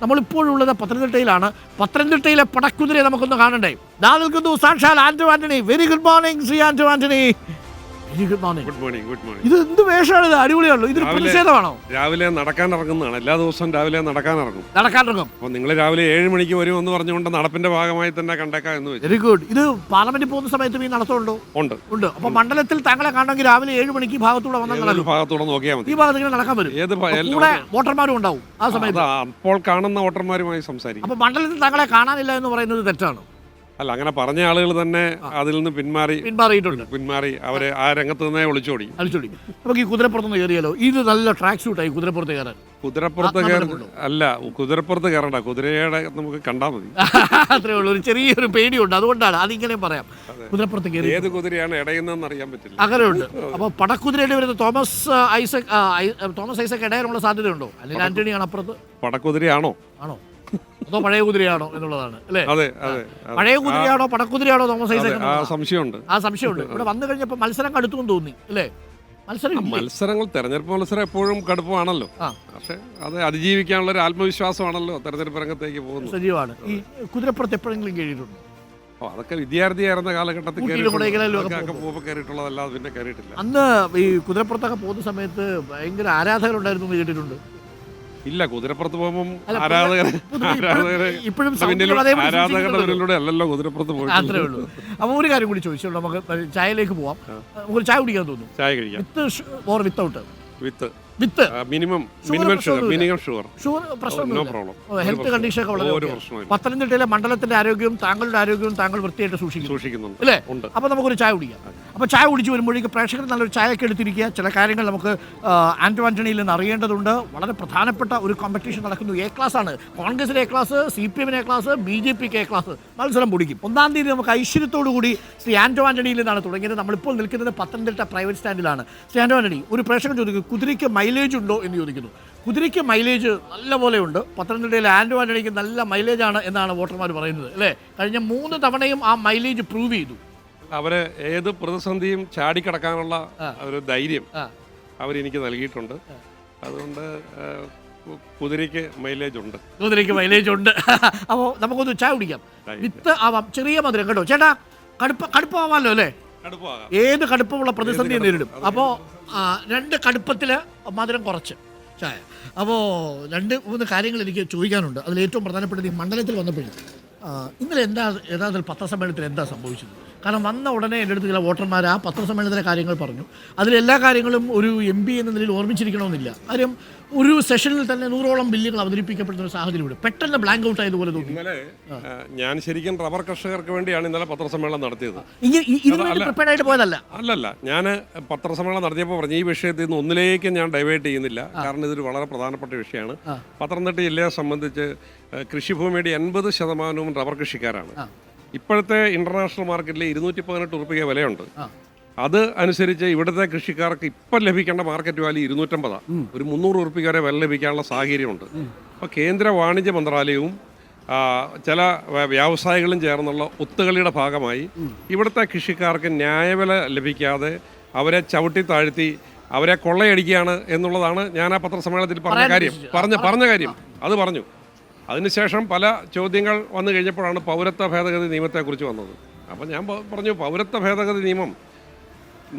നമ്മളിപ്പോഴുള്ളത് പത്തനംതിട്ടയിലാണ്. പത്തനംതിട്ടയിലെ പടക്കുതിരെ നമുക്കൊന്ന് കാണണ്ടേ? ദാ നിൽക്കുന്നു സാക്ഷാൽ Anto Antony. Very good morning Shri Anto Antony. Good morning. ഇത് എന്ത് വേഷമാണ്? ഇത് അടിപൊളിയാണല്ലോ. ഇതൊരു പ്രതിഷേധമാണോ? രാവിലെ നടക്കാൻ ഇറങ്ങുന്നതാണ്. എല്ലാ ദിവസവും രാവിലെ നടക്കാൻ ഇറങ്ങും. അപ്പോൾ നിങ്ങൾ രാവിലെ 7 മണിക്ക് വരുമെന്ന് പറഞ്ഞുകൊണ്ട് നടപ്പിന്റെ ഭാഗമായി തന്നെ കണ്ടേക്കാം എന്ന് വെച്ചു. Very good. ഇത് പാർലമെന്റിൽ പോകുന്ന സമയത്ത് ഈ നടത്തമുണ്ടോ? ഉണ്ട്. അപ്പൊ മണ്ഡലത്തിൽ താങ്കളെ കാണണമെങ്കിൽ രാവിലെ 7 മണിക്ക് ഭാഗത്തൂടെ ഭാഗത്തൂടെ നോക്കിയാൽ മതി. ഈ ഭാഗത്ത് ഇങ്ങനെ നടക്കാൻ വരും. കൂടെ വോട്ടർമാരും ഉണ്ടാവും ആ സമയത്ത്. അപ്പോൾ കാണുന്ന വോട്ടർമാരുമായി സംസാരിക്കും. അപ്പൊ മണ്ഡലത്തിൽ താങ്കളെ കാണാനില്ല എന്ന് പറയുന്നത് തെറ്റാണ്. അല്ല, അങ്ങനെ പറഞ്ഞ ആളുകൾ തന്നെ അതിൽ നിന്ന് പിന്മാറി അവരെ ആ രംഗത്ത് നിന്നേ ഒളിച്ചോടി. നമുക്ക് ഈ കുതിരപ്പുറത്തുനിന്ന് കയറിയാലോ? ഇത് നല്ല ട്രാക്ക് ഷൂട്ടായി കുതിരപ്പുറത്ത് കയറാൻ. കുതിരപ്പുറത്ത് കയറണ്ട, കുതിരയുടെ നമുക്ക് കണ്ടാൽ മതി. അത്രേ ഉള്ളൂ. ഒരു ചെറിയൊരു പേടിയുണ്ട്, അതുകൊണ്ടാണ് അതിങ്ങനെ പറയാം. കുതിരപ്പുറത്ത് കയറി ഏത് കുതിരയാണ് ഇടയുന്നതെന്ന് അറിയാൻ പറ്റില്ല. അങ്ങനെയുണ്ട്. അപ്പോൾ പടക്കുതിരയുടെ വരുന്ന തോമസ് ഐസക് ഇടയാനുള്ള സാധ്യതയുണ്ടോ? അല്ലെങ്കിൽ ആന്റണിയാണ് അപ്പുറത്ത്? പടക്കുതിരയാണോ ആണോ അതോ പഴയ കുതിരയാണോ എന്നുള്ളതാണ് അല്ലേ? അതെ. പഴയ കുതിരയാണോ പടക്കുതിരയാണോ തോമസ് ഐസക്? സംശയമുണ്ട്. ഇവിടെ വന്നു കഴിഞ്ഞപ്പോൾ മത്സരം കടുത്തും തോന്നി അല്ലേ? മത്സരങ്ങൾ തെരഞ്ഞെടുപ്പ് മത്സരം എപ്പോഴും കടുപ്പമാണല്ലോ. പക്ഷെ അത് അതിജീവിക്കാനുള്ള ഒരു ആത്മവിശ്വാസമാണല്ലോ തെരഞ്ഞെടുപ്പ് രംഗത്തേക്ക് പോകുന്നത്. സജീവമാണ്. ഈ കുതിരപ്പുറത്ത് എപ്പോഴെങ്കിലും കയറിയിട്ടുണ്ട്? അതൊക്കെ വിദ്യാർത്ഥിയായിരുന്ന കാലഘട്ടത്തിൽ കയറിയിട്ടുള്ളതല്ലാതെ പിന്നെ കയറിയിട്ടില്ല. അന്ന് ഈ കുതിരപ്പുറത്തൊക്കെ പോകുന്ന സമയത്ത് ഭയങ്കര ആരാധകരുണ്ടായിരുന്നു എന്ന് കേട്ടിട്ടുണ്ട്. ഇല്ല, കുതിരപ്പുറത്ത് പോകുമ്പോൾ ആരാധകരുടെ അല്ലല്ലോ കുതിരപ്പുറത്ത് പോയി. അത്രേ ഉള്ളൂ. അപ്പോൾ ഒരു കാര്യം കൂടി ചോദിച്ചോളൂ, നമുക്ക് ചായയിലേക്ക് പോവാം. നമുക്കൊരു ചായ കുടിക്കാൻ തോന്നുന്നു. ചായ കഴിക്കാം. With or without? With minimum sugar. Health condition ഒക്കെ വളരെ. പത്തനംതിട്ടയിലെ മണ്ഡലത്തിന്റെ ആരോഗ്യവും താങ്കളുടെ ആരോഗ്യവും താങ്കൾ വൃത്തിയായിട്ട് സൂക്ഷിക്കുന്നുണ്ട് അല്ലേ? അപ്പോൾ നമുക്കൊരു ചായ കുടിക്കാം. അപ്പോൾ ചായ കുടിച്ച് വരുമ്പോഴേക്കും പ്രേക്ഷകർ നല്ലൊരു ചായയൊക്കെ എടുത്തിരിക്കുക. ചില കാര്യങ്ങൾ നമുക്ക് ആന്റോ ആന്റണിയിൽ നിന്ന് അറിയേണ്ടതുണ്ട്. വളരെ പ്രധാനപ്പെട്ട ഒരു കോമ്പറ്റീഷൻ നടക്കുന്നു. എ ക്ലാസ് ആണ്. കോൺഗ്രസിന് A class, CPM A class, BJP A class. മത്സരം പൊടിക്കും. 1-ാം തീയതി നമുക്ക് ഐശ്വര്യത്തോടു കൂടി ശ്രീ ആന്റോ ആന്റണിയിൽ നിന്നാണ് തുടങ്ങിയത്. നമ്മളിപ്പോൾ നിൽക്കുന്നത് പത്തനംതിട്ട പ്രൈവറ്റ് സ്റ്റാൻഡിലാണ്. ശ്രീ ആന്റോ ആന്റണി, ഒരു പ്രേക്ഷകൻ ചോദിക്കും, കുതിരയ്ക്ക് മൈലേജ് ഉണ്ടോ എന്ന് ചോദിക്കുന്നു. കുതിരയ്ക്ക് മൈലേജ് നല്ല പോലെ ഉണ്ട്. പത്തനംതിട്ടയിലെ ആന്റോ ആന്റണിക്ക് നല്ല മൈലേജാണ് എന്നാണ് വോട്ടർമാർ പറയുന്നത് അല്ലേ? കഴിഞ്ഞ 3 തവണയും ആ മൈലേജ് പ്രൂവ് ചെയ്തു. അവര് ഏത് പ്രതിസന്ധിയും ചാടിക്കടക്കാനുള്ള ഒരു ധൈര്യം അവരെനിക്ക് നൽകിയിട്ടുണ്ട്. അതുകൊണ്ട് കുതിരയ്ക്ക് മൈലേജ് ഉണ്ട്. അപ്പോൾ നമുക്കൊന്ന് ചായ കുടിക്കാം. വിത്ത് ആവാം, ചെറിയ മധുരം കേട്ടോ ചേട്ടാ. കടുപ്പമാവാമല്ലോ അല്ലേ? ഏത് കടുപ്പമുള്ള പ്രതിസന്ധിയെ നേരിടും. അപ്പോൾ 2 കടുപ്പത്തിൽ മധുരം കുറച്ച് ചായ. അപ്പോൾ 2-3 കാര്യങ്ങൾ എനിക്ക് ചോദിക്കാനുണ്ട്. അതിൽ ഏറ്റവും പ്രധാനപ്പെട്ടത് ഈ മണ്ഡലത്തിൽ വന്നപ്പോഴും ഇന്നലെ യഥാർത്ഥത്തിൽ പത്രസമ്മേളനത്തിൽ എന്താ സംഭവിച്ചത്? കാരണം വന്ന ഉടനെ എൻ്റെ അടുത്ത് ചില വോട്ടർമാർ ആ പത്രസമ്മേളനത്തിലെ കാര്യങ്ങൾ പറഞ്ഞു. അതിലെല്ലാ കാര്യങ്ങളും ഒരു MP എന്ന നിലയിൽ ഓർമ്മിച്ചിരിക്കണമെന്നില്ല. കാര്യം ഒരു സെഷനിൽ തന്നെ 100ഓളം ബില്ലുകൾ അവതരിപ്പിക്കപ്പെടുന്ന ഒരു സാഹചര്യമുണ്ട്. പെട്ടെന്ന് ബ്ലാങ്ക് ഔട്ട് ആയതുപോലെ തോന്നി. ഇന്നലെ ഞാൻ ശരിക്കും റബ്ബർ കർഷകർക്ക് വേണ്ടിയാണ് ഇന്നലെ പത്രസമ്മേളനം നടത്തിയത്. പ്രിപ്പയർഡ് ആയിട്ട് പോയതല്ല. അല്ലല്ല, ഞാൻ പത്രസമ്മേളനം നടത്തിയപ്പോൾ പറഞ്ഞു ഈ വിഷയത്തിൽ നിന്ന് ഒന്നിലേക്ക് ഞാൻ ഡൈവേർട്ട് ചെയ്യുന്നില്ല. കാരണം ഇതൊരു വളരെ പ്രധാനപ്പെട്ട വിഷയമാണ്. പത്തനംതിട്ട ജില്ലയെ സംബന്ധിച്ച് കൃഷിഭൂമിയുടെ 80% റബ്ബർ കൃഷിക്കാരാണ്. ഇപ്പോഴത്തെ ഇന്റർനാഷണൽ മാർക്കറ്റിൽ 218 രൂപ വിലയുണ്ട്. അത് അനുസരിച്ച് ഇവിടുത്തെ കൃഷിക്കാർക്ക് ഇപ്പം ലഭിക്കേണ്ട മാർക്കറ്റ് വാല്യൂ 250. ഒരു 300 രൂപ വരെ വില ലഭിക്കാനുള്ള സാഹചര്യമുണ്ട്. അപ്പോൾ കേന്ദ്ര വാണിജ്യ മന്ത്രാലയവും ചില വ്യവസായികളും ചേർന്നുള്ള ഒത്തുകളിയുടെ ഭാഗമായി ഇവിടുത്തെ കൃഷിക്കാർക്ക് ന്യായവില ലഭിക്കാതെ അവരെ ചവിട്ടി താഴ്ത്തി അവരെ കൊള്ളയടിക്കുകയാണ് എന്നുള്ളതാണ് ഞാൻ ആ പത്രസമ്മേളനത്തിൽ പറഞ്ഞ കാര്യം. അത് പറഞ്ഞു. അതിനുശേഷം പല ചോദ്യങ്ങൾ വന്നു കഴിഞ്ഞപ്പോഴാണ് പൗരത്വ ഭേദഗതി നിയമത്തെക്കുറിച്ച് വന്നത്. അപ്പം ഞാൻ പറഞ്ഞു, പൗരത്വ ഭേദഗതി നിയമം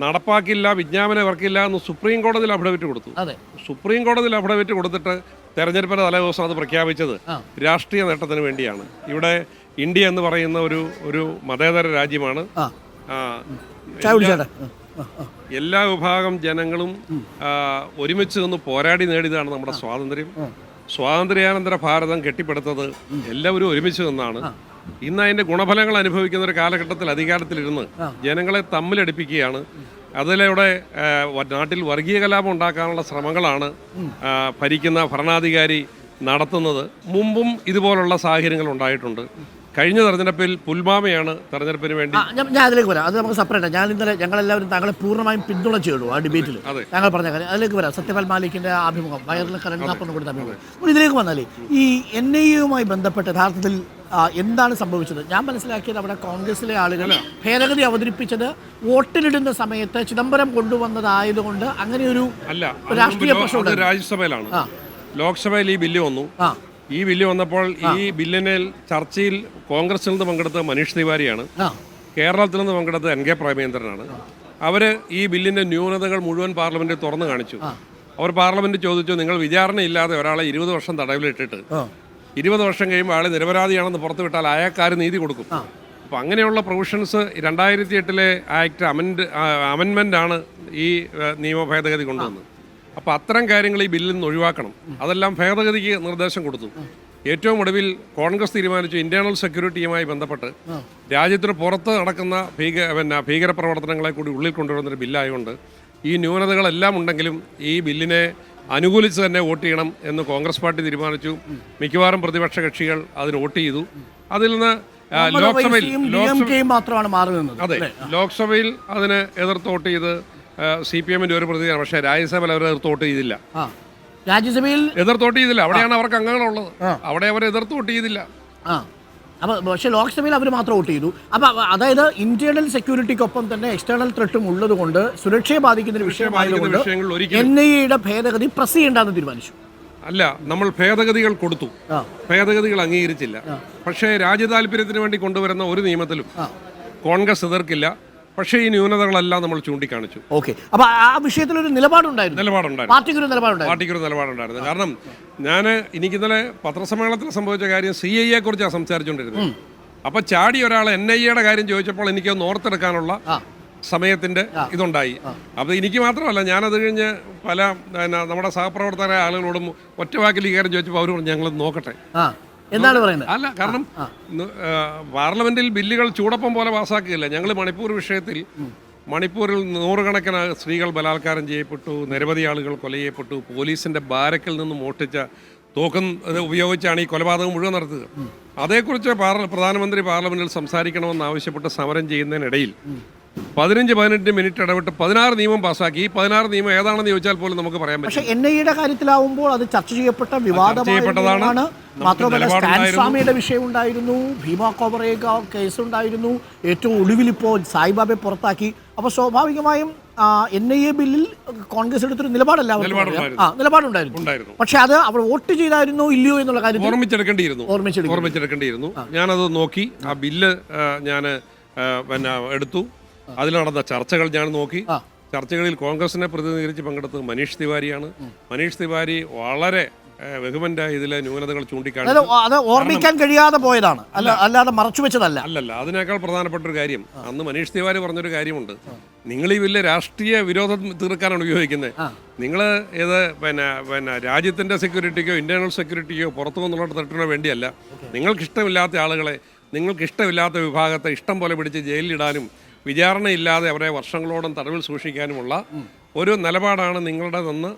നടപ്പാക്കില്ല, വിജ്ഞാപനം ഇറക്കില്ല എന്ന് സുപ്രീം കോടതിയിൽ അഫിഡവിറ്റ് കൊടുത്തു. സുപ്രീം കോടതിയിൽ അഫിഡവിറ്റ് കൊടുത്തിട്ട് തെരഞ്ഞെടുപ്പിന്റെ തലേദിവസം അത് പ്രഖ്യാപിച്ചത് രാഷ്ട്രീയ നേട്ടത്തിന് വേണ്ടിയാണ്. ഇവിടെ ഇന്ത്യ എന്ന് പറയുന്ന ഒരു മതേതര രാജ്യമാണ്. എല്ലാ വിഭാഗം ജനങ്ങളും ഒരുമിച്ച് നിന്ന് പോരാടി നേടിയതാണ് നമ്മുടെ സ്വാതന്ത്ര്യം. സ്വാതന്ത്ര്യാനന്തര ഭാരതം കെട്ടിപ്പടുത്തത് എല്ലാവരും ഒരുമിച്ച് നിന്നാണ്. ഇന്ന് അതിൻ്റെ ഗുണഫലങ്ങൾ അനുഭവിക്കുന്ന ഒരു കാലഘട്ടത്തിൽ അധികാരത്തിലിരുന്ന് ജനങ്ങളെ തമ്മിലടിപ്പിക്കുകയാണ്. അതിലൂടെ നാട്ടിൽ വർഗീയ കലാപം ഉണ്ടാക്കാനുള്ള ശ്രമങ്ങളാണ് ഭരിക്കുന്ന ഭരണാധികാരി നടത്തുന്നത്. മുമ്പും ഇതുപോലുള്ള സാഹചര്യങ്ങൾ ഉണ്ടായിട്ടുണ്ട്. കഴിഞ്ഞ തെരഞ്ഞെടുപ്പിൽ പുൽവാമയാണ് തെരഞ്ഞെടുപ്പിന് വേണ്ടി. ഞാൻ അതിലേക്ക് വരാം. അത് നമുക്ക് സെപ്പറേറ്റ്. ഞാൻ ഇന്നലെ ഞങ്ങളെല്ലാവരും താങ്കളെ പൂർണ്ണമായും പിന്തുണച്ചു ആ ഡിബേറ്റിൽ. താങ്കൾ പറഞ്ഞ കാര്യം അതിലേക്ക് വരാം. സത്യപാൽ മാലിക്കിന്റെ അഭിമുഖം, വയറിൽ കരണ്ടാപ്പന് കൊടുത്ത അഭിമുഖം. ഇതിലേക്ക് വന്നാലേ ഈ NIA-യുമായി ബന്ധപ്പെട്ട് യഥാർത്ഥത്തിൽ എന്താണ് സംഭവിച്ചത്? ഞാൻ മനസ്സിലാക്കിയത് അവിടെ കോൺഗ്രസിലെ ആളുകൾ ഭേദഗതി അവതരിപ്പിച്ചത് വോട്ടിലിടുന്ന സമയത്ത് ചിദംബരം കൊണ്ടുവന്നതായതുകൊണ്ട് അങ്ങനെ ഒരു രാഷ്ട്രീയ പ്രശ്നം. രാജ്യസഭയിലാണ്. ലോക്സഭയിൽ ഈ ബില്ല് വന്നു. ഈ ബില്ല് വന്നപ്പോൾ ഈ ബില്ലിനെ ചർച്ചയിൽ കോൺഗ്രസിൽ നിന്ന് പങ്കെടുത്ത മനീഷ് തിവാരിയാണ്, കേരളത്തിൽ നിന്ന് പങ്കെടുത്ത NK പ്രേമചന്ദ്രനാണ്. അവർ ഈ ബില്ലിൻ്റെ ന്യൂനതകൾ മുഴുവൻ പാർലമെന്റിൽ തുറന്നു കാണിച്ചു. അവർ പാർലമെന്റ് ചോദിച്ചു, നിങ്ങൾ വിചാരണയില്ലാതെ ഒരാളെ 20 വർഷം തടവിലിട്ടിട്ട് 20 വർഷം കഴിയുമ്പോൾ ആളെ നിരപരാധിയാണെന്ന് പുറത്തു വിട്ടാൽ അയാൾക്കാർ നീതി കൊടുക്കും. അപ്പോൾ അങ്ങനെയുള്ള പ്രൊവിഷൻസ് 2008 ആക്ട് അമെൻമെൻ്റ് ആണ് ഈ നിയമ ഭേദഗതി കൊണ്ടുവന്നത്. അപ്പോൾ അത്തരം കാര്യങ്ങൾ ഈ ബില്ലിൽ നിന്ന് ഒഴിവാക്കണം. അതെല്ലാം ഭേദഗതിക്ക് നിർദ്ദേശം കൊടുത്തു. ഏറ്റവും ഒടുവിൽ കോൺഗ്രസ് തീരുമാനിച്ചു ഇന്റേണൽ സെക്യൂരിറ്റിയുമായി ബന്ധപ്പെട്ട് രാജ്യത്തിന് പുറത്ത് നടക്കുന്ന ഭീകരപ്രവർത്തനങ്ങളെ കൂടി ഉള്ളിൽ കൊണ്ടുവരുന്നൊരു ബില്ലായതുകൊണ്ട് ഈ ന്യൂനതകളെല്ലാം ഉണ്ടെങ്കിലും ഈ ബില്ലിനെ അനുകൂലിച്ച് തന്നെ വോട്ട് ചെയ്യണം എന്ന് കോൺഗ്രസ് പാർട്ടി തീരുമാനിച്ചു. മിക്കവാറും പ്രതിപക്ഷ കക്ഷികൾ അതിന് വോട്ട് ചെയ്തു. അതിൽ നിന്ന് ലോക്സഭയിൽ അതിന് എതിർത്ത് വോട്ട് ചെയ്ത് CPM-ന്റെ ഒരു പ്രതിയാണ്. പക്ഷേ രാജ്യസഭയിൽ അവർ എതിർത്ത് വോട്ട് ചെയ്തില്ല. രാജ്യസഭയിൽ എതിർത്ത് വോട്ട് ചെയ്തില്ല. അവിടെയാണ് അവർക്ക് അംഗങ്ങളുള്ളത്. അവിടെ അവർ എതിർത്ത് വോട്ട് ചെയ്തില്ല. പക്ഷേ ലോക്സഭയിൽ അവർ മാത്രം വോട്ട് ചെയ്തു. അപ്പോൾ അതായത് ഇന്റേണൽ സെക്യൂരിറ്റിക്കൊപ്പം തന്നെ എക്സ്റ്റേണൽ ത്രെട്ടും ഉള്ളത് കൊണ്ട് സുരക്ഷയെ ബാധിക്കുന്ന ഒരു വിഷയമായതുകൊണ്ട് NIA-യുടെ ഭേദഗതി പ്രസ് ചെയ്യേണ്ടെന്ന് തീരുമാനിച്ചു. അല്ല, നമ്മൾ ഭേദഗതികൾ കൊടുത്തു, ഭേദഗതികൾ അംഗീകരിച്ചില്ല. പക്ഷേ രാജ്യതാല്പര്യത്തിന് വേണ്ടി കൊണ്ടുവരുന്ന ഒരു നിയമത്തിലും കോൺഗ്രസ് എതിർക്കില്ല. പക്ഷേ ഈ ന്യൂനതകളെല്ലാം നമ്മൾ ചൂണ്ടിക്കാണിച്ചു. ഓക്കെ, അപ്പോൾ ആ വിഷയത്തിൽ ഒരു നിലപാടുണ്ടായിരുന്നു. പാർട്ടിക്കൊരു നിലപാടുണ്ടായിരുന്നു. കാരണം എനിക്ക് ഇന്നലെ പത്രസമ്മേളനത്തിൽ സംഭവിച്ച കാര്യം CIA കുറിച്ചാണ് സംസാരിച്ചുകൊണ്ടിരുന്നത്. അപ്പോൾ ചാടി ഒരാൾ NIA-യുടെ കാര്യം ചോദിച്ചപ്പോൾ എനിക്കൊന്ന് ഓർത്തെടുക്കാനുള്ള സമയത്തിന്റെ ഇതുണ്ടായി. അപ്പോൾ എനിക്ക് മാത്രമല്ല, ഞാനത് കഴിഞ്ഞ് പല നമ്മുടെ സഹപ്രവർത്തകരായ ആളുകളോടും ഒറ്റവാക്കിൽ ഈ കാര്യം ചോദിച്ചപ്പോൾ അവർ പറഞ്ഞു ഞങ്ങൾ നോക്കട്ടെ എന്താണ് പറയുന്നത്. അല്ല, കാരണം പാർലമെന്റിൽ ബില്ലുകൾ ചൂടപ്പം പോലെ പാസ്സാക്കുകയില്ല. ഞങ്ങൾ മണിപ്പൂർ വിഷയത്തിൽ മണിപ്പൂരിൽ നൂറുകണക്കിന് സ്ത്രീകൾ ബലാത്കാരം ചെയ്യപ്പെട്ടു, നിരവധി ആളുകൾ കൊല ചെയ്യപ്പെട്ടു, പോലീസിന്റെ ബാരക്കിൽ നിന്ന് മോഷ്ടിച്ച തോക്കും ഉപയോഗിച്ചാണ് ഈ കൊലപാതകം മുഴുവൻ നടത്തുക. അതേക്കുറിച്ച് പ്രധാനമന്ത്രി പാർലമെന്റിൽ സംസാരിക്കണമെന്ന് ആവശ്യപ്പെട്ട് സമരം ചെയ്യുന്നതിനിടയിൽ 15-18 മിനിറ്റ് ഇടവിട്ട് 16 നിയമം പാസ്സാക്കി. ഈ 16 നിയമം ഏതാണെന്ന് ചോദിച്ചാൽ പോലും നമുക്ക് പറയാൻ പറ്റും. പക്ഷേ NIA-യുടെ കാര്യത്തിലാവുമ്പോൾ അത് ചർച്ച ചെയ്യപ്പെട്ട വിവാദമാണ്. മാത്രമല്ല സ്റ്റാൻസ്വാമിയുടെ വിഷയം ഉണ്ടായിരുന്നു, ഭീമ കോവറേഗ കേസ് ഉണ്ടായിരുന്നു, ഏറ്റവും ഒടുവിൽ ഇപ്പോൾ സായിബാബയെ പുറത്താക്കി. അപ്പോൾ സ്വാഭാവികമായും NIA ബില്ലിൽ കോൺഗ്രസ് എടുത്തൊരു നിലപാടുണ്ടായിരുന്നു. പക്ഷെ അത് അവർ വോട്ട് ചെയ്തായിരുന്നോ ഇല്ലയോ എന്നുള്ള കാര്യം ഓർമ്മിച്ചെടുക്കേണ്ടിയിരുന്നു. ഞാനത് നോക്കി, ആ ബില്ല് ഞാൻ എടുത്തു. അതിൽ നടന്ന ചർച്ചകൾ ഞാൻ നോക്കി. ചർച്ചകളിൽ കോൺഗ്രസിനെ പ്രതിനിധീകരിച്ച് പങ്കെടുത്തത് മനീഷ് തിവാരിയാണ്. മനീഷ് തിവാരി വളരെ വെഹുമന്റായി ഇതിലെ ന്യൂനതകൾ ചൂണ്ടിക്കാണിച്ചു. അത് ഓർമ്മിക്കാൻ കഴിയാതെ പോയതാണ്, അല്ലാതെ മറച്ചു വെച്ചതല്ല. അല്ലല്ല, അതിനേക്കാൾ പ്രധാനപ്പെട്ട ഒരു കാര്യം, അന്ന് മനീഷ് തിവാരി പറഞ്ഞൊരു കാര്യമുണ്ട്. നിങ്ങൾ ഈ വലിയ രാഷ്ട്രീയ വിരോധം തീർക്കാനാണ് ഉപയോഗിക്കുന്നത്. നിങ്ങൾ ഇത് രാജ്യത്തിന്റെ സെക്യൂരിറ്റിക്കോ ഇന്റേണൽ സെക്യൂരിറ്റിക്കോ പുറത്തു നിന്നുള്ള തട്ടിനോ വേണ്ടിയല്ല. നിങ്ങൾക്കിഷ്ടമില്ലാത്ത ആളുകളെ, നിങ്ങൾക്കിഷ്ടമില്ലാത്ത വിഭാഗത്തെ ഇഷ്ടം പോലെ പിടിച്ച് ജയിലിലിടാനും വിചാരണയില്ലാതെ അവരെ വർഷങ്ങളോളം തടവിൽ സൂക്ഷിക്കാനുമുള്ള ഒരു നിലപാടാണ് നിങ്ങളുടേതെന്ന്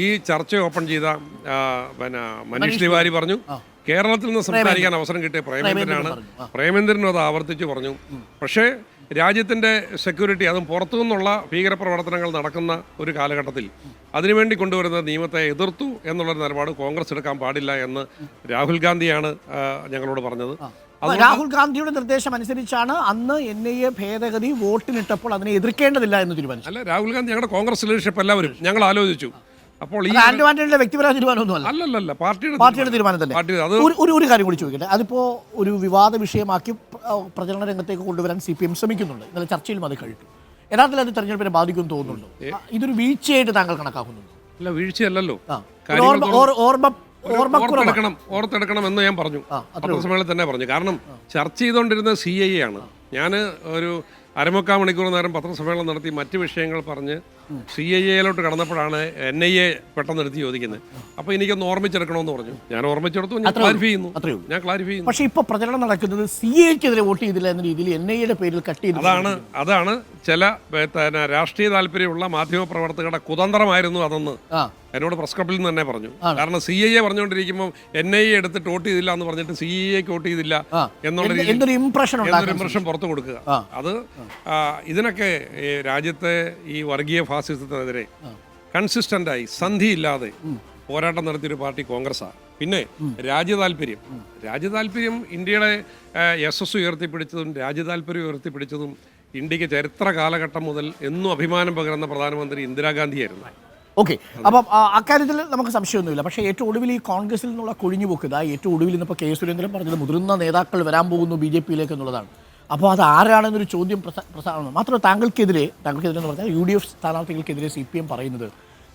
ഈ ചർച്ച ഓപ്പൺ ചെയ്ത മനീഷ് തിവാരി പറഞ്ഞു. കേരളത്തിൽ നിന്ന് സംസാരിക്കാൻ അവസരം കിട്ടിയ പ്രേമേന്ദ്രനും അത് ആവർത്തിച്ച് പറഞ്ഞു. പക്ഷേ രാജ്യത്തിൻ്റെ സെക്യൂരിറ്റി, അതും പുറത്തു നിന്നുള്ള ഭീകരപ്രവർത്തനങ്ങൾ നടക്കുന്ന ഒരു കാലഘട്ടത്തിൽ അതിനുവേണ്ടി കൊണ്ടുവരുന്ന നിയമത്തെ എതിർത്തു എന്നുള്ളൊരു നിലപാട് കോൺഗ്രസ് എടുക്കാൻ പാടില്ല എന്ന് രാഹുൽ ഗാന്ധിയാണ് ഞങ്ങളോട് പറഞ്ഞത്. രാഹുൽ ഗാന്ധിയുടെ നിർദ്ദേശം അനുസരിച്ചാണ് അന്ന് NIA ഭേദഗതി വോട്ടിനിട്ടപ്പോൾ അതിനെ എതിർക്കേണ്ടതില്ല എന്ന് തീരുമാനിച്ചു. അല്ല, രാഹുൽ ഗാന്ധി, ഞങ്ങളുടെ കോൺഗ്രസ് ലീഡർഷിപ്പ് എല്ലാവരും ഞങ്ങൾ ആലോചിച്ചു. അപ്പോൾ ഈ വ്യക്തിപരമായ തീരുമാനമൊന്നുമല്ല, അല്ലല്ല, പാർട്ടിയുടെ തീരുമാനം തന്നെ. ഒരു കാര്യം കൂടി ചോദിക്കട്ടെ, അതിപ്പോ ഒരു വിവാദ വിഷയമാക്കി പ്രചരണ രംഗത്തേക്ക് കൊണ്ടുവരാൻ CPM ശ്രമിക്കുന്നുണ്ട്. ഇന്നലെ ചർച്ചയിലും അത് കഴിഞ്ഞു. യഥാർത്ഥത്തിൽ അത് തെരഞ്ഞെടുപ്പിനെ ബാധിക്കുമെന്ന് തോന്നുന്നുണ്ടോ? ഇതൊരു വീഴ്ചയായിട്ട് താങ്കൾ കണക്കാക്കുന്നുണ്ടോ? അല്ല, വീഴ്ചയല്ലല്ലോ. ഓർത്തെടുക്കണം എന്ന് ഞാൻ പറഞ്ഞു, പത്രസമ്മേളനത്തിൽ തന്നെ പറഞ്ഞു. കാരണം ചർച്ച ചെയ്തുകൊണ്ടിരുന്നത് CIA ആണ്. ഞാൻ ഒരു അരമുക്കാൽ മണിക്കൂർ നേരം പത്രസമ്മേളനം നടത്തി മറ്റു വിഷയങ്ങൾ പറഞ്ഞ് CIA-യിലോട്ട് കടന്നപ്പോഴാണ് NIA പെട്ടെന്ന് എടുത്ത് ചോദിക്കുന്നത്. അപ്പോൾ എനിക്കൊന്ന് ഓർമ്മിച്ചെടുക്കണമെന്ന് പറഞ്ഞു. ഞാൻ ഓർമ്മിച്ചെടുത്തു, ഞാൻ ക്ലാരിഫൈ ചെയ്യുന്നു. പക്ഷേ ഇപ്പോൾ പ്രചരണം നടക്കുന്നത് CIA-ക്കെതിരെ വോട്ട് ചെയ്തില്ല എന്ന രീതിയിൽ NIA-യുടെ പേരിൽ കട്ട് ചെയ്തു. അതാണ് ചില രാഷ്ട്രീയ താല്പര്യമുള്ള മാധ്യമപ്രവർത്തകരുടെ കുതന്ത്രമായിരുന്നു അതെന്ന് എന്നോട് പ്രസ് ക്ലബിൽ നിന്ന് തന്നെ പറഞ്ഞു. കാരണം CIA പറഞ്ഞുകൊണ്ടിരിക്കുമ്പോൾ NIA എടുത്തിട്ട് വോട്ട് ചെയ്തില്ല എന്ന് പറഞ്ഞിട്ട് CIA-ക്ക് വോട്ട് ചെയ്തില്ല എന്നുള്ള രീതിയിൽ ഇംപ്രഷൻ പുറത്തു കൊടുക്കുക. അത് ഇതിനൊക്കെ രാജ്യത്തെ ഈ വർഗീയ ഫാസിസത്തിനെതിരെ കൺസിസ്റ്റന്റായി സന്ധിയില്ലാതെ പോരാട്ടം നടത്തിയൊരു പാർട്ടി കോൺഗ്രസ്സാണ്. പിന്നെ രാജ്യതാല്പര്യം ഇന്ത്യയുടെ യശസ് ഉയർത്തിപ്പിടിച്ചതും രാജ്യതാല്പര്യം ഉയർത്തിപ്പിടിച്ചതും ഇന്ത്യക്ക് ചരിത്ര കാലഘട്ടം മുതൽ എന്നും അഭിമാനം പകരുന്ന പ്രധാനമന്ത്രി ഇന്ദിരാഗാന്ധിയായിരുന്നു. ഓക്കെ, അപ്പം അക്കാര്യത്തിൽ നമുക്ക് സംശയമൊന്നുമില്ല. പക്ഷേ ഏറ്റവും ഒടുവിൽ ഈ കോൺഗ്രസിൽ നിന്നുള്ള കൊഴിഞ്ഞുപോക്ക്, ഏറ്റവും ഒടുവിൽ ഇന്നിപ്പോൾ കെ സുരേന്ദ്രൻ പറഞ്ഞത് മുതിർന്ന നേതാക്കൾ വരാൻ പോകുന്നു BJP-യിലേക്ക് എന്നുള്ളതാണ്. അപ്പോൾ അത് ആരാണെന്നൊരു ചോദ്യം പ്രധാനമാണ്. മാത്രമല്ല താങ്കൾക്കെതിരെ എന്ന് പറഞ്ഞാൽ UDF സ്ഥാനാർത്ഥികൾക്കെതിരെ CPM പറയുന്നത്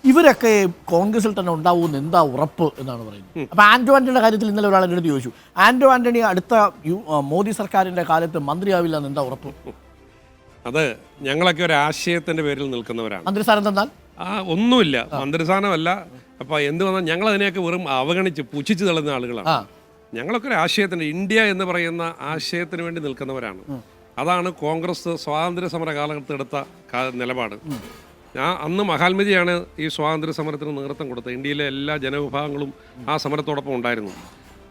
ഇവരൊക്കെ കോൺഗ്രസിൽ തന്നെ ഉണ്ടാവുമെന്ന് എന്താ ഉറപ്പ് എന്നാണ് പറയുന്നത്. അപ്പോൾ ആന്റോ ആന്റണിയുടെ കാര്യത്തിൽ ഇന്നലെ ഒരാൾ എന്നോട് ചോദിച്ചു, ആന്റോ ആന്റണി അടുത്ത മോദി സർക്കാരിൻ്റെ കാലത്ത് മന്ത്രിയാവില്ല എന്ന് എന്താ ഉറപ്പ്? അത് ഞങ്ങളൊക്കെ ഒരു ആശയത്തിന്റെ പേരിൽ നിൽക്കുന്നവരാണ്. മന്ത്രിസ്ഥാനം തന്നാൽ ഒന്നുമില്ല, മന്ത്രിസ്ഥാനമല്ല. അപ്പൊ എന്ത് വന്നാൽ ഞങ്ങൾ അതിനെയൊക്കെ വെറും അവഗണിച്ച് പുച്ഛിച്ച് തള്ളുന്ന ആളുകളാണ്. ഞങ്ങളൊക്കെ ഒരു ആശയത്തിന്, ഇന്ത്യ എന്ന് പറയുന്ന ആശയത്തിന് വേണ്ടി നിൽക്കുന്നവരാണ്. അതാണ് കോൺഗ്രസ് സ്വാതന്ത്ര്യ സമര കാലഘട്ടത്തിൽ എടുത്ത നിലപാട്. അന്ന് മഹാത്മജിയാണ് ഈ സ്വാതന്ത്ര്യ സമരത്തിന് നേതൃത്വം കൊടുത്തത്. ഇന്ത്യയിലെ എല്ലാ ജനവിഭാഗങ്ങളും ആ സമരത്തോടൊപ്പം ഉണ്ടായിരുന്നു.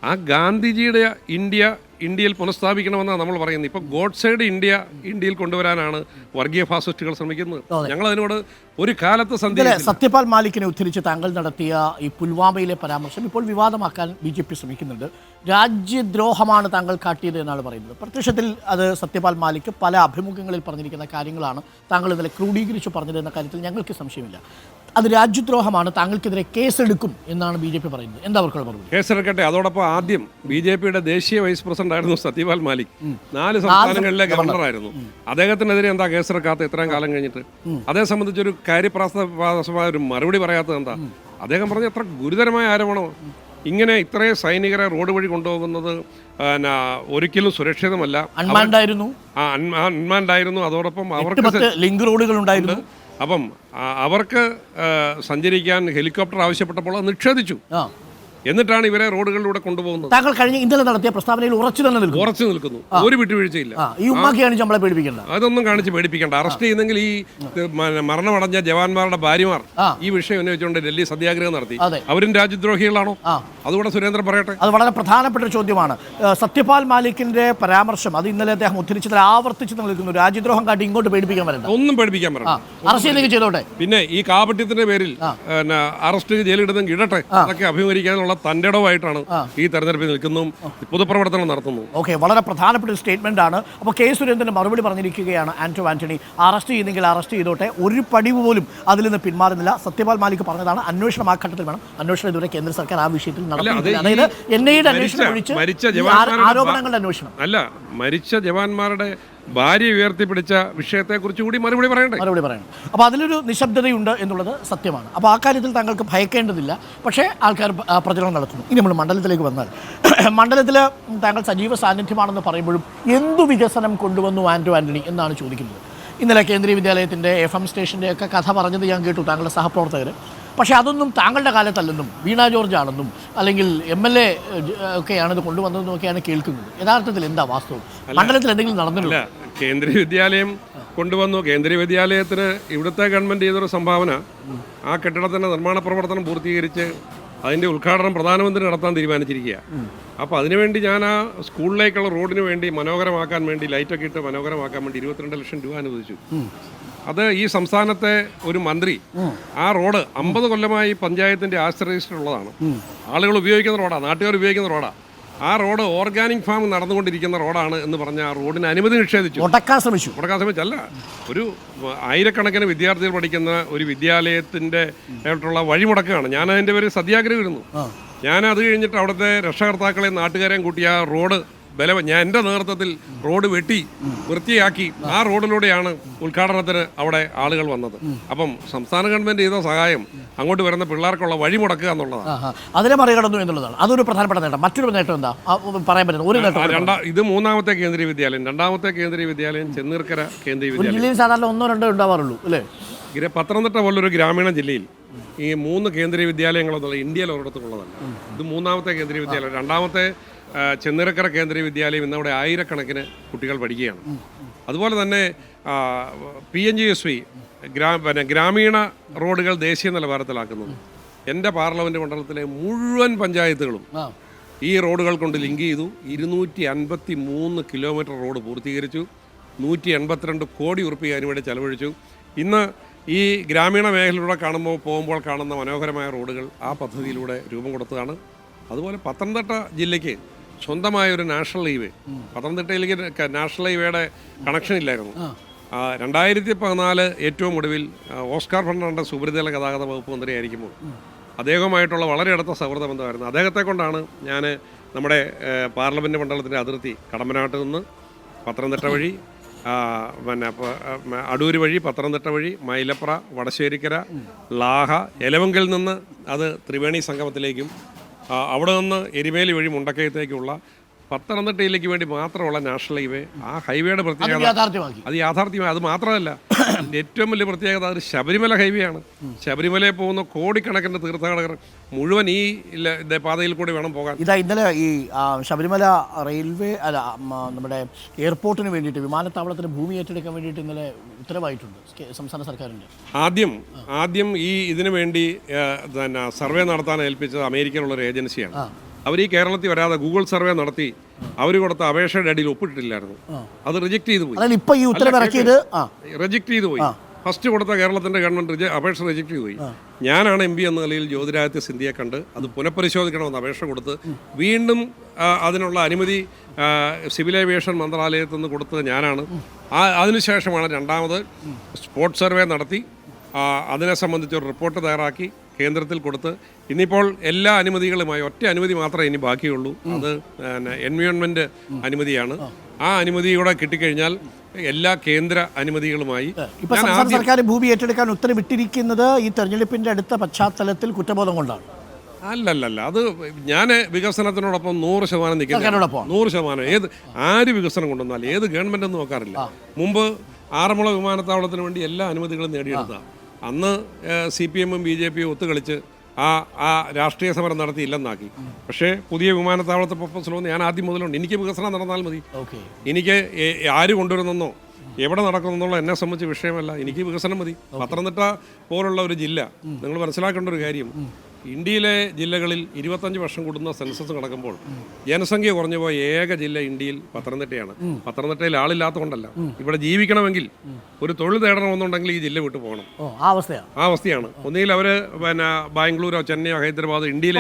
ആ ഗാന്ധിജിയുടെ ഇന്ത്യയിൽ പുനഃസ്ഥാപിക്കണമെന്നാണ് നമ്മൾ പറയുന്നത്. ഇപ്പോൾ ഗോഡ്സേഡ് ഇന്ത്യയിൽ കൊണ്ടുവരാനാണ് വർഗീയ ഫാസിസ്റ്റുകൾ ശ്രമിക്കുന്നത്. ഞങ്ങൾ അതിനോട് ഒരു കാലത്ത് സത്യപാൽ മാലിക്കിനെ ഉദ്ധരിച്ച് താങ്കൾ നടത്തിയ ഈ പുൽവാമയിലെ പരാമർശം ഇപ്പോൾ വിവാദമാക്കാൻ BJP ശ്രമിക്കുന്നുണ്ട്. രാജ്യദ്രോഹമാണ് താങ്കൾ കാട്ടിയത് എന്നാണ് പറയുന്നത്. പ്രത്യക്ഷത്തിൽ അത് സത്യപാൽ മാലിക് പല അഭിമുഖങ്ങളിൽ പറഞ്ഞിരിക്കുന്ന കാര്യങ്ങളാണ് താങ്കൾ ഇന്നലെ ക്രോഡീകരിച്ച് പറഞ്ഞത് എന്ന കാര്യത്തിൽ ഞങ്ങൾക്ക് സംശയമില്ല. അത് രാജ്യദ്രോഹമാണ്, താങ്കൾക്കെതിരെ കേസെടുക്കും എന്നാണ് BJP പറയുന്നത്. എന്താ അവർക്കുള്ള മറുപടി? കേസെടുക്കട്ടെ. അതോടൊപ്പം ആദ്യം BJP-യുടെ ദേശീയ വൈസ് പ്രസിഡന്റ് ആയിരുന്നു സത്യപാൽ മാലിക്. 4 സംസ്ഥാനങ്ങളിലെ ഗവർണറായിരുന്നു. അദ്ദേഹത്തിനെതിരെ എന്താ കേസെടുക്കാത്ത ഇത്രയും കാലം കഴിഞ്ഞിട്ട്? അതേ സംബന്ധിച്ചൊരു കാര്യപ്രാസമായ ഒരു മറുപടി പറയാത്തത് എന്താ? അദ്ദേഹം പറഞ്ഞ എത്ര ഗുരുതരമായ ആരോപണമോ. ഇങ്ങനെ ഇത്രയും സൈനികരെ റോഡ് വഴി കൊണ്ടുപോകുന്നത് ഒരിക്കലും സുരക്ഷിതമല്ല. അൺമാൻഡായിരുന്നു. അതോടൊപ്പം അവർക്ക് ലിങ്ക് റോഡുകൾ ഉണ്ടായിരുന്നു. അപ്പം അവർക്ക് സഞ്ചരിക്കാൻ ഹെലികോപ്റ്റർ ആവശ്യപ്പെട്ടപ്പോൾ അത് നിഷേധിച്ചു. എന്നിട്ടാണ് ഇവരെ റോഡുകളിലൂടെ കൊണ്ടുപോകുന്നത്. താങ്കൾ കഴിഞ്ഞ ഇന്നലെ നടത്തിയ പ്രസ്താവനയിൽ ഉറച്ചു നിൽക്കുന്നു. ഒരു വിട്ടുവീഴ്ചയില്ല. അതൊന്നും കാണിച്ച് പേടിപ്പിക്കേണ്ട. അറസ്റ്റ് ചെയ്യുന്നെങ്കിൽ ഈ മരണമടഞ്ഞ ജവാന്മാരുടെ ഭാര്യമാർ ഈ വിഷയം ഉന്നയിച്ചുകൊണ്ട് ഡൽഹി സത്യാഗ്രഹം നടത്തി. അവരും രാജ്യദ്രോഹികളാണോ? അതുകൂടെ സുരേന്ദ്രൻ പറയട്ടെ. അത് വളരെ പ്രധാനപ്പെട്ട ഒരു ചോദ്യമാണ്. സത്യപാൽ മാലിക്കിന്റെ പരാമർശം അത് ഇന്നലെ അദ്ദേഹം ഉദ്ധരിച്ചതിൽ ആവർത്തിച്ച് നിൽക്കുന്നു. രാജ്യദ്രോഹം കാട്ടി ഇങ്ങോട്ട് പേടിപ്പിക്കാൻ വരണ്ട. ഒന്നും പേടിപ്പിക്കാൻ വരണ്ട. അറസ്റ്റ് ചെയ്തോട്ടെ. പിന്നെ ഈ കാപട്യത്തിന്റെ പേരിൽ അറസ്റ്റ് ജയിലിടുന്നെങ്കിൽ ഇടട്ടെ. അതൊക്കെ അഭിമുഖീകരിക്കാനുള്ള തന്റെ ഇടവായിട്ടാണ് ഈ തെരഞ്ഞെടുപ്പിൽ നിൽക്കുന്നതും പൊതുപ്രവർത്തനം നടത്തുന്നു. ഓക്കെ, വളരെ പ്രധാനപ്പെട്ട ഒരു സ്റ്റേറ്റ്മെന്റ് ആണ്. അപ്പോൾ കെ സുരേന്ദ്രൻ മറുപടി പറഞ്ഞിരിക്കുകയാണ്. ആന്റോ ആന്റണി അറസ്റ്റ് ചെയ്യുന്നെങ്കിൽ അറസ്റ്റ് ചെയ്തോട്ടെ, ഒരു പടിവ് പോലും അതിൽ നിന്ന് പിന്മാറുന്നില്ല. സത്യപാൽ മാലിക് പറഞ്ഞതാണ് അന്വേഷണം ആ ഘട്ടത്തിൽ വേണം. അന്വേഷണം ഇതുവരെ കേന്ദ്ര സർക്കാർ ആ വിഷയത്തിൽ നടത്തിയിട്ടില്ല. അതായത് NIA-യുടെ അന്വേഷണം ഒഴിച്ച് ആരോപണങ്ങളുടെ അന്വേഷണം അല്ല, മരിച്ച ജവാന്മാരുടെ ഭാര്യ ഉയർത്തിപ്പിടിച്ച വിഷയത്തെക്കുറിച്ച് കൂടി മറുപടി പറയണം. അപ്പോൾ അതിലൊരു നിശബ്ദതയുണ്ട് എന്നുള്ളത് സത്യമാണ്. അപ്പോൾ ആ കാര്യത്തിൽ താങ്കൾക്ക് ഭയക്കേണ്ടതില്ല. പക്ഷേ ആൾക്കാർ പ്രചരണം നടത്തുന്നു. ഇനി നമ്മൾ മണ്ഡലത്തിലേക്ക് വന്നാൽ, മണ്ഡലത്തിൽ താങ്കൾ സജീവ സാന്നിധ്യമാണെന്ന് പറയുമ്പോഴും എന്തു വികസനം കൊണ്ടുവന്നു ആന്റോ ആന്റണി എന്നാണ് ചോദിക്കുന്നത്. ഇന്നലെ കേന്ദ്രീയ വിദ്യാലയത്തിൻ്റെ FM സ്റ്റേഷൻ്റെയൊക്കെ കഥ പറഞ്ഞത് ഞാൻ കേട്ടു, താങ്കളുടെ സഹപ്രവർത്തകർ. പക്ഷേ അതൊന്നും താങ്കളുടെ കാലത്തല്ലെന്നും വീണ ജോർജ് ആണെന്നും അല്ലെങ്കിൽ MLA ഒക്കെയാണിത് കൊണ്ടുവന്നതെന്നും ഒക്കെയാണ് കേൾക്കുന്നത്. യഥാർത്ഥത്തിൽ എന്താ വാസ്തവം? മണ്ഡലത്തിൽ എന്തെങ്കിലും നടന്നില്ല? കേന്ദ്രീയ വിദ്യാലയം കൊണ്ടുവന്നു. കേന്ദ്രീയ വിദ്യാലയത്തിന് ഇവിടുത്തെ ഗവൺമെൻറ് ചെയ്തൊരു സംഭാവന, ആ കെട്ടിടത്തിൻ്റെ നിർമ്മാണ പ്രവർത്തനം പൂർത്തീകരിച്ച് അതിൻ്റെ ഉദ്ഘാടനം പ്രധാനമന്ത്രി നടത്താൻ തീരുമാനിച്ചിരിക്കുക. അപ്പോൾ അതിനുവേണ്ടി ഞാൻ ആ സ്കൂളിലേക്കുള്ള റോഡിന് വേണ്ടി മനോഹരമാക്കാൻ വേണ്ടി ലൈറ്റൊക്കെ ഇട്ട് മനോഹരമാക്കാൻ വേണ്ടി 22 ലക്ഷം രൂപ അനുവദിച്ചു. അത് ഈ സംസ്ഥാനത്തെ ഒരു മന്ത്രി, ആ റോഡ് 50 കൊല്ലമായി പഞ്ചായത്തിൻ്റെ ആശ്രയ രജിസ്റ്ററുള്ളതാണ്. ആളുകൾ ഉപയോഗിക്കുന്ന റോഡാണ്, നാട്ടുകാർ ഉപയോഗിക്കുന്ന റോഡാണ്. ആ റോഡ് ഓർഗാനിക് ഫാം നടന്നുകൊണ്ടിരിക്കുന്ന റോഡാണ് എന്ന് പറഞ്ഞ ആ റോഡിന് അനുമതി നിഷേധിച്ചു. മുടക്കാൻ ശ്രമിച്ചല്ല. ഒരു ആയിരക്കണക്കിന് വിദ്യാർത്ഥികൾ പഠിക്കുന്ന ഒരു വിദ്യാലയത്തിൻ്റെ ആയിട്ടുള്ള വഴിമുടക്കുകയാണ്. ഞാൻ അതിൻ്റെ പേര് സത്യാഗ്രഹം ഇരുന്നു. ഞാൻ അത് കഴിഞ്ഞിട്ട് അവിടുത്തെ രക്ഷകർത്താക്കളെയും നാട്ടുകാരെയും കൂട്ടി ആ റോഡ് ഞാൻ എൻ്റെ നേതൃത്വത്തിൽ റോഡ് വെട്ടി വൃത്തിയാക്കി ആ റോഡിലൂടെയാണ് ഉദ്ഘാടനത്തിന് അവിടെ ആളുകൾ വന്നത്. അപ്പം സംസ്ഥാന ഗവൺമെൻറ് ചെയ്ത സഹായം അങ്ങോട്ട് വരുന്ന പിള്ളേർക്കുള്ള വഴി മുടക്കുക എന്നുള്ളതാണ്. അതിനെ മറികടന്നു എന്നുള്ളതാണ്. അതൊരു പ്രധാനപ്പെട്ട നേട്ടം. മറ്റൊരു നേട്ടം എന്താ പറയാൻ പറ്റുന്നത്? ഒരു നേട്ടം. ഇത് 3ാമത്തെ കേന്ദ്രീയ വിദ്യാലയം. 2ാമത്തെ കേന്ദ്രീയ വിദ്യാലയം ചെന്നീർക്കര കേന്ദ്രീയ വിദ്യാലയം. ജില്ലയിൽ സാധാരണ 1-2 ഉണ്ടാവാറുള്ളൂ അല്ലേ? പത്തനംതിട്ട പോലൊരു ഗ്രാമീണ ജില്ലയിൽ ഈ 3 കേന്ദ്രീയ വിദ്യാലയങ്ങളെന്നുള്ള ഇന്ത്യയിൽ ഒരിടത്തുള്ളതല്ല. ഇത് 3ാമത്തെ കേന്ദ്രീയ വിദ്യാലയം. 2ാമത്തെ ചെന്നിറക്കര കേന്ദ്രീയ വിദ്യാലയം ഇന്നവിടെ ആയിരക്കണക്കിന് കുട്ടികൾ പഠിക്കുകയാണ്. അതുപോലെ തന്നെ PNGSV ഗ്രാമീണ റോഡുകൾ ദേശീയ നിലവാരത്തിലാക്കുന്നത്. എൻ്റെ പാർലമെൻറ്റ് മണ്ഡലത്തിലെ മുഴുവൻ പഞ്ചായത്തുകളും ഈ റോഡുകൾ കൊണ്ട് ലിങ്ക് ചെയ്തു. 253 കിലോമീറ്റർ റോഡ് പൂർത്തീകരിച്ചു. 182 കോടി രൂപ അതിനുവേണ്ടി ചെലവഴിച്ചു. ഇന്ന് ഈ ഗ്രാമീണ മേഖലയിലൂടെ പോകുമ്പോൾ കാണുന്ന മനോഹരമായ റോഡുകൾ ആ പദ്ധതിയിലൂടെ രൂപം കൊടുത്തതാണ്. അതുപോലെ പത്തനംതിട്ട ജില്ലയ്ക്ക് സ്വന്തമായ ഒരു നാഷണൽ ഹൈവേ, പത്തനംതിട്ടയിലേക്ക് നാഷണൽ ഹൈവേയുടെ കണക്ഷൻ ഇല്ലായിരുന്നു. 2014 ഏറ്റവും ഒടുവിൽ ഓസ്കാർ ഫെർണാണ്ടസ് ഉപരിതല ഗതാഗത വകുപ്പ് മന്ത്രിയായിരിക്കുമ്പോൾ അദ്ദേഹവുമായിട്ടുള്ള വളരെ അടുത്ത സൗഹൃദ ബന്ധമായിരുന്നു. അദ്ദേഹത്തെ കൊണ്ടാണ് ഞാൻ നമ്മുടെ പാർലമെൻറ്റ് മണ്ഡലത്തിൻ്റെ അതിർത്തി കടമ്പനാട്ട് നിന്ന് പത്തനംതിട്ട വഴി പിന്നെ അടൂര് വഴി പത്തനംതിട്ട വഴി മൈലപ്ര വടശ്ശേരിക്കര ലാഹ എലവങ്കൽ നിന്ന് അത് ത്രിവേണി സംഗമത്തിലേക്കും അവിടെ നിന്ന് എരിമേലി വഴി മുണ്ടക്കയത്തേക്കുള്ള പത്തനംതിട്ടയിലേക്ക് വേണ്ടി മാത്രമുള്ള നാഷണൽ ഹൈവേ. ആ ഹൈവേയുടെ പ്രത്യേകത അത് യാഥാർത്ഥ്യമായി. അത് മാത്രമല്ല, ഏറ്റവും വലിയ പ്രത്യേകത അത് ശബരിമല ഹൈവേ ആണ്. ശബരിമലയിൽ പോകുന്ന കോടിക്കണക്കിന് തീർത്ഥാടകർ മുഴുവൻ ഈ പാതയിൽ കൂടി വേണം പോകാൻ. ഇതാ ഇന്നലെ ഈ ശബരിമല റെയിൽവേ അല്ല നമ്മുടെ എയർപോർട്ടിന് വേണ്ടിയിട്ട് വിമാനത്താവളത്തിന് ഭൂമി ഏറ്റെടുക്കാൻ വേണ്ടിയിട്ട് ഇന്നലെ ഉത്തരവായിട്ടുണ്ട് സംസ്ഥാന സർക്കാരിൻ്റെ. ആദ്യം ഈ ഇതിനു വേണ്ടി പിന്നെ സർവേ നടത്താൻ ഏൽപ്പിച്ചത് അമേരിക്കയിലുള്ളൊരു ഏജൻസിയാണ്. അവർ ഈ കേരളത്തിൽ വരാതെ ഗൂഗിൾ സർവേ നടത്തി അവർ കൊടുത്ത അപേക്ഷയുടെ അടിയിൽ ഒപ്പിട്ടിട്ടില്ലായിരുന്നു. അത് റിജക്ട് ചെയ്തു പോയി. റിജക്ട് ചെയ്തു പോയി. ഫസ്റ്റ് കൊടുത്ത കേരളത്തിൻ്റെ ഗവൺമെൻറ് അപേക്ഷ റിജക്ട് ചെയ്തു പോയി. ഞാനാണ് MP എന്ന നിലയിൽ ജ്യോതിരാദിത്യ സിന്ധ്യയെ കണ്ട് അത് പുനഃപരിശോധിക്കണമെന്ന് അപേക്ഷ കൊടുത്ത് വീണ്ടും അതിനുള്ള അനുമതി സിവിൽ ഏവിയേഷൻ മന്ത്രാലയത്തിൽ നിന്ന് കൊടുത്തത് ഞാനാണ്. അതിനുശേഷമാണ് രണ്ടാമത് സ്പോട്ട് സർവേ നടത്തി അതിനെ സംബന്ധിച്ചൊരു റിപ്പോർട്ട് തയ്യാറാക്കി കേന്ദ്രത്തിൽ കൊടുത്ത് ഇന്നിപ്പോൾ എല്ലാ അനുമതികളുമായി ഒറ്റ അനുമതി മാത്രമേ ഇനി ബാക്കിയുള്ളൂ. അത് എൻവയോൺമെൻറ്റ് അനുമതിയാണ്. ആ അനുമതിയോടെ കിട്ടിക്കഴിഞ്ഞാൽ എല്ലാ കേന്ദ്ര അനുമതികളുമായി സർക്കാർ ഭൂമി ഏറ്റെടുക്കാൻ ഉത്തരവിട്ടിരിക്കുന്നത് ഈ തെരഞ്ഞെടുപ്പിന്റെ അടുത്ത പശ്ചാത്തലത്തിൽ കുറ്റബോധം കൊണ്ടാണ്. അല്ലല്ല, അത് ഞാൻ വികസനത്തിനോടൊപ്പം 100% നിൽക്കുന്നു. 100%. ആര് വികസനം കൊണ്ടുവന്നാൽ ഏത് ഗവൺമെൻറ് ഒന്നും നോക്കാറില്ല. മുമ്പ് ആറന്മുള വിമാനത്താവളത്തിന് വേണ്ടി എല്ലാ അനുമതികളും നേടിയെടുത്ത അന്ന് CPM-ഉം BJP-യും ഒത്തുകളിച്ച് ആ രാഷ്ട്രീയ സമരം നടത്തിയില്ലെന്നാക്കി. പക്ഷേ പുതിയ വിമാനത്താവളത്തെ പ്രൊപ്പോസലൊന്നും ഞാൻ ആദ്യം മുതലുണ്ട്. എനിക്ക് വികസനം നടന്നാൽ മതി. എനിക്ക് ആര് കൊണ്ടുവരുന്നെന്നോ എവിടെ നടക്കുന്നെന്നുള്ള എന്നെ സംബന്ധിച്ച് വിഷയമല്ല. എനിക്ക് വികസനം മതി. പത്തനംതിട്ട പോലുള്ള ഒരു ജില്ല, നിങ്ങൾ മനസ്സിലാക്കേണ്ട ഒരു കാര്യം, ഇന്ത്യയിലെ ജില്ലകളിൽ 25 വർഷം കൂടുന്ന സെൻസസ് നടക്കുമ്പോൾ ജനസംഖ്യ കുറഞ്ഞു പോയ ഏക ജില്ല ഇന്ത്യയിൽ പത്തനംതിട്ടയാണ്. പത്തനംതിട്ടയിൽ ആളില്ലാത്തതുകൊണ്ടല്ല. ഇവിടെ ജീവിക്കണമെങ്കിൽ ഒരു തൊഴിൽ നേടണമെന്നുണ്ടെങ്കിൽ ഈ ജില്ല വിട്ടു പോകണം. ആ അവസ്ഥയാണ്. ഒന്നുകിൽ അവർ പിന്നെ ബാംഗ്ലൂരോ ചെന്നൈയോ ഹൈദരാബാദോ ഇന്ത്യയിലെ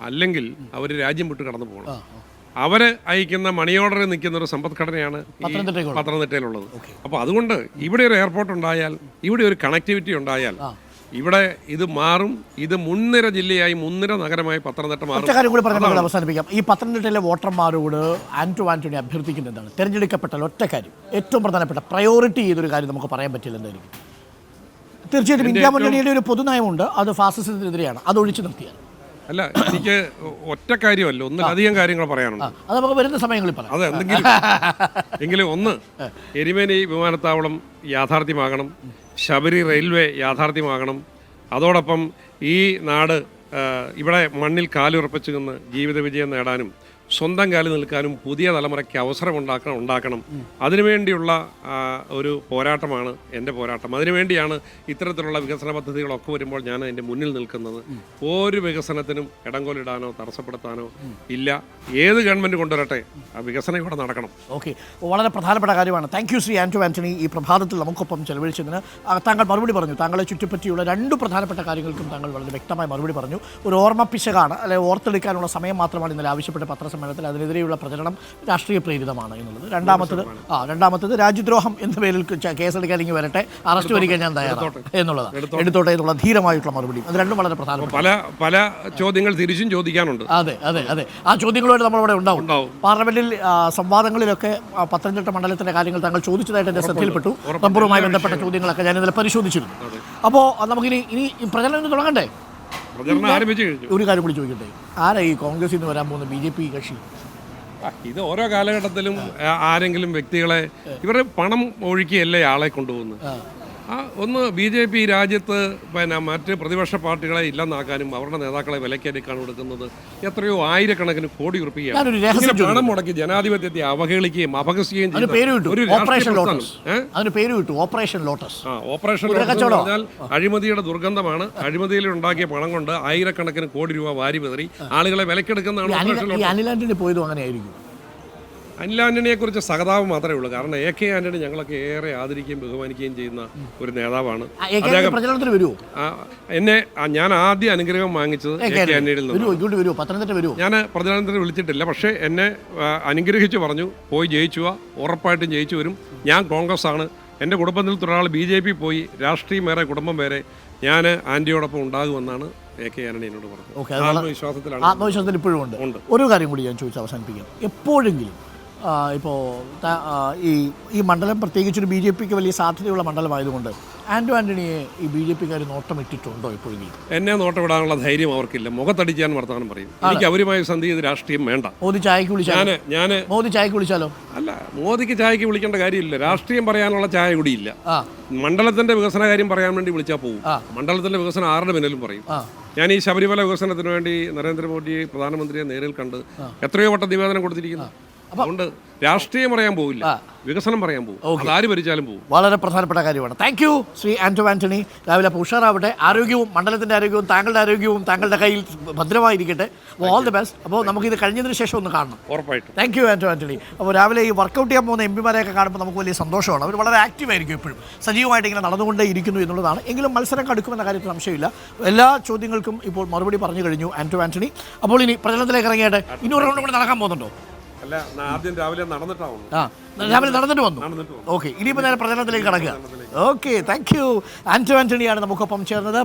അല്ലെങ്കിൽ അവർ രാജ്യം വിട്ട് കടന്നു പോകണം. അവരെ അയക്കുന്ന മണി ഓർഡറിൽ നിൽക്കുന്ന ഒരു സമ്പദ്ഘടനയാണ് പത്തനംതിട്ടയിലുള്ളത്. അപ്പോൾ അതുകൊണ്ട് ഇവിടെ ഒരു എയർപോർട്ട് ഉണ്ടായാൽ, ഇവിടെ ഒരു കണക്ടിവിറ്റി ഉണ്ടായാൽ ഇവിടെ ഇത് മാറും. ഇത് മുൻനിര ജില്ലയായി മുൻനിര നഗരമായി പത്തനംതിട്ട മാറും. അവസാനിപ്പിക്കാം. ഈ പത്തനംതിട്ടയിലെ വോട്ടർമാരോട് ആന്റണി അഭ്യർത്ഥിക്കുന്നതാണ് തെരഞ്ഞെടുക്കപ്പെട്ടാൽ ഒറ്റ കാര്യം, ഏറ്റവും പ്രധാനപ്പെട്ട പ്രയോറിറ്റി ചെയ്തൊരു കാര്യം നമുക്ക് പറയാൻ പറ്റില്ല. എന്തായിരിക്കും? തീർച്ചയായിട്ടും ഇന്ത്യ മുന്നണിയുടെ ഒരു പൊതുനയമുണ്ട്, അത് ഫാസിസത്തിനെതിരെയാണ്. അത് ഒഴിച്ചു നിർത്തിയാൽ അല്ല, എനിക്ക് ഒറ്റ കാര്യമല്ല, ഒന്നിലധികം കാര്യങ്ങൾ പറയാനുണ്ട്. അത് നമുക്ക് വരുന്ന സമയങ്ങളിൽ പറയാം. അതെ, എങ്കിലും ഒന്ന്, എരിമേലി വിമാനത്താവളം യാഥാർത്ഥ്യമാകണം. ശബരി റെയിൽവേ യാഥാർത്ഥ്യമാകണം. അതോടൊപ്പം ഈ നാട് ഇവിടെ മണ്ണിൽ കാലുറപ്പിച്ചു നിന്ന് ജീവിത വിജയം നേടാനും സ്വന്തം കാലിൽ നിൽക്കാനും പുതിയ തലമുറയ്ക്ക് അവസരം ഉണ്ടാക്കണം. അതിനുവേണ്ടിയുള്ള ഒരു പോരാട്ടമാണ് എൻ്റെ പോരാട്ടം. അതിനുവേണ്ടിയാണ് ഇത്തരത്തിലുള്ള വികസന പദ്ധതികളൊക്കെ വരുമ്പോൾ ഞാൻ അതിൻ്റെ മുന്നിൽ നിൽക്കുന്നത്. ഒരു വികസനത്തിനും ഇടംകൊലിടാനോ തടസ്സപ്പെടുത്താനോ ഇല്ല. ഏത് ഗവൺമെൻറ് കൊണ്ടുവരട്ടെ, ആ വികസനം ഇവിടെ നടക്കണം. ഓക്കെ, വളരെ പ്രധാനപ്പെട്ട കാര്യമാണ്. Thank you Shri Antony. ഈ പ്രഭാതത്തിൽ നമുക്കൊപ്പം ചെലവഴിച്ചതിന് താങ്കൾ മറുപടി പറഞ്ഞു. താങ്കളെ ചുറ്റിപ്പറ്റിയുള്ള 2 പ്രധാനപ്പെട്ട കാര്യങ്ങൾക്കും താങ്കൾ വളരെ വ്യക്തമായി മറുപടി പറഞ്ഞു. ഒരു ഓർമ്മപ്പിശകാണ്, അല്ലെങ്കിൽ ഓർത്തെടുക്കാനുള്ള സമയം മാത്രമാണ് ഇന്നലെ ആവശ്യപ്പെട്ട പത്രസമ്മേളനത്തിൽ. അതിനെതിരെയുള്ള പ്രചരണം രാഷ്ട്രീയ പ്രേരിതമാണ് എന്നുള്ളത്. രണ്ടാമത്തത് രാജ്യദ്രോഹം എന്ന പേരിൽ കേസെടുക്കാൻ ഇങ്ങനെ വരട്ടെ, അറസ്റ്റ് വരിക്കാൻ ഞാൻ തയ്യാറാണ് എന്നുള്ളതാണ്. എടുത്തോട്ടെ എന്നുള്ള ധീരമായിട്ടുള്ള മറുപടി. അത് 2 വളരെ പ്രധാനപ്പെട്ട പല ചോദ്യങ്ങൾ തിരിച്ചും ചോദിക്കാനുണ്ട്. അതെ. ആ ചോദ്യങ്ങളോട് നമ്മളിവിടെ ഉണ്ടാവും. പാർലമെന്റിൽ സംവാദങ്ങളിലൊക്കെ പത്തനംതിട്ട മണ്ഡലത്തിന്റെ കാര്യങ്ങൾ താങ്കൾ ചോദിച്ചതായിട്ട് എന്റെ ശ്രദ്ധയിൽപ്പെട്ടു. റബ്ബറുമായി ബന്ധപ്പെട്ട ചോദ്യങ്ങളൊക്കെ ഞാൻ ഇന്നലെ പരിശോധിച്ചിരുന്നു. അപ്പോൾ നമുക്കിനി പ്രചരണം തുടങ്ങണ്ടേ? ഒരു കാര്യം കൂടി ചോദിക്കട്ടെ, ആരാ ഈ കോൺഗ്രസിൽ നിന്ന് വരാൻ പോകുന്ന BJP കക്ഷി? ഇത് ഓരോ കാലഘട്ടത്തിലും ആരെങ്കിലും വ്യക്തികളെ ഇവരുടെ പണം ഒഴുക്കിയല്ലേ ആളെ കൊണ്ടുപോകുന്നത്. ഒന്ന് BJP രാജ്യത്ത് പിന്നെ മറ്റ് പ്രതിപക്ഷ പാർട്ടികളെ ഇല്ലെന്നാക്കാനും അവരുടെ നേതാക്കളെ വിലക്കെടുക്കാൻ കൊടുക്കുന്നത് എത്രയോ ആയിരക്കണക്കിന് കോടി രൂപയാണ് പണം മുടക്കി ജനാധിപത്യത്തെ അവഹേളിക്കുകയും അപഹസിക്കുകയും ഓപ്പറേഷൻ ലോട്ടസ് പറഞ്ഞാൽ അഴിമതിയുടെ ദുർഗന്ധമാണ്. അഴിമതിയിൽ ഉണ്ടാക്കിയ പണം കൊണ്ട് ആയിരക്കണക്കിന് കോടി രൂപ വാരി വിതറി ആളുകളെ വിലക്കെടുക്കുന്നതാണ്. അനിൽ ആന്റണി പോയതും അങ്ങനെയായിരിക്കും. അനിൽ ആന്റണിയെ കുറിച്ച് സഹതാപം മാത്രമേ ഉള്ളൂ. കാരണം AK ആന്റണി ഞങ്ങളൊക്കെ ഏറെ ആദരിക്കുകയും ബഹുമാനിക്കുകയും ചെയ്യുന്ന ഒരു നേതാവാണ്. പ്രചരണത്തിന് വരുമോ? ഞാൻ ആദ്യം അനുഗ്രഹം വാങ്ങിച്ചത് AK ആന്റണിയിൽ നിന്ന്. ഞാൻ പ്രചരണത്തിന് വിളിച്ചിട്ടില്ല, പക്ഷേ എന്നെ അനുഗ്രഹിച്ചു പറഞ്ഞു, പോയി ജയിച്ചു, ഉറപ്പായിട്ടും ജയിച്ചു വരും. ഞാൻ കോൺഗ്രസ് ആണ്, എൻ്റെ കുടുംബത്തിൽ ഒരാൾ BJP പോയി, രാഷ്ട്രീയം വേറെ കുടുംബം വേറെ, ഞാൻ ആന്റിയോടൊപ്പം ഉണ്ടാകുമെന്നാണ് AK ആന്റണി എന്നോട് പറഞ്ഞത്. ആത്മവിശ്വാസത്തിൽ ഇപ്പോഴും ഉണ്ട്. ഒരു കാര്യം കൂടി ഞാൻ ചോദിച്ച് അവസാനിപ്പിക്കാം. എപ്പോഴെങ്കിലും ഇപ്പോൾ ഈ മണ്ഡലം പ്രത്യേകിച്ചൊരു BJPക്ക് വലിയ സാധ്യതയുള്ള മണ്ഡലമായതുകൊണ്ട് ആന്റണിയെ ഈ BJPക്കാർ നോട്ടമിട്ടിട്ടുണ്ടോ എപ്പോഴെങ്കിലും? എന്നെ നോട്ടമിടാനുള്ള ധൈര്യം അവർക്കില്ല. മുഖത്തടിക്കാൻ വർത്തമാനം പറയും. എനിക്ക് അവരുമായി സന്ധി ചെയ്ത് രാഷ്ട്രീയം വേണ്ട. മോദി ചായക്ക് വിളിച്ചാലോ? മോദി ചായക്ക് വിളിച്ചാലോ? അല്ല, മോദിക്ക് ചായക്ക് വിളിക്കേണ്ട കാര്യമില്ല. രാഷ്ട്രീയം പറയാനുള്ള ചായ കൂടിയില്ല. മണ്ഡലത്തിന്റെ വികസന കാര്യം പറയാൻ വേണ്ടി വിളിച്ചാൽ പോകും. മണ്ഡലത്തിന്റെ വികസനം ആരുടെ പിന്നിലും പറയും. ഞാൻ ഈ ശബരിമല വികസനത്തിന് വേണ്ടി നരേന്ദ്രമോദി പ്രധാനമന്ത്രിയെ നേരിൽ കണ്ട് എത്രയോ വട്ടം നിവേദനം കൊടുത്തിരിക്കുന്നു. അതുകൊണ്ട് രാഷ്ട്രീയം പറയാൻ പോവില്ല, വികസനം പറയാൻ പോകും. ആര് ഭരിച്ചാലും പോകും. വളരെ പ്രധാനപ്പെട്ട കാര്യമാണ്. Thank you Shri Antony. രാവിലെ ഉഷാറാവട്ടെ. ആരോഗ്യവും മണ്ഡലത്തിൻ്റെ ആരോഗ്യവും താങ്കളുടെ ആരോഗ്യവും താങ്കളുടെ കയ്യിൽ ഭദ്രമായിരിക്കട്ടെ. All the best. അപ്പോൾ നമുക്കിത് കഴിഞ്ഞതിന് ശേഷം ഒന്ന് കാണണം. ഉറപ്പായിട്ടും. Thank you Antony. അപ്പോൾ രാവിലെ ഈ വർക്കൗട്ട് ചെയ്യാൻ പോകുന്ന MPമാരെയൊക്കെ കാണുമ്പോൾ നമുക്ക് വലിയ സന്തോഷമാണ്. അവർ വളരെ ആക്റ്റീവായിരിക്കും, എപ്പോഴും സജീവമായിട്ട് ഇങ്ങനെ നടന്നുകൊണ്ടേ ഇരിക്കുന്നു എന്നുള്ളതാണ്. എങ്കിലും മത്സരം കടുക്കുമെന്ന കാര്യത്തിൽ സംശയമില്ല. എല്ലാ ചോദ്യങ്ങൾക്കും ഇപ്പോൾ മറുപടി പറഞ്ഞു കഴിഞ്ഞു ആന്റണി. അപ്പോൾ ഇനി പ്രചരണത്തിലേക്ക് ഇറങ്ങിയിട്ട് 200 റൗണ്ട് കൂടെ നടക്കാൻ പോകുന്നുണ്ടോ? അല്ല, ആദ്യം രാവിലെ നടന്നിട്ടാവും. രാവിലെ നടന്നിട്ട് വന്നു. ഓക്കെ, ഇനിയിപ്പോൾ നേരെ പ്രചരണത്തിലേക്ക് കടക്കുക. Okay, thank you. ആന്റണിയാണ് നമുക്കൊപ്പം ചേർന്നത്.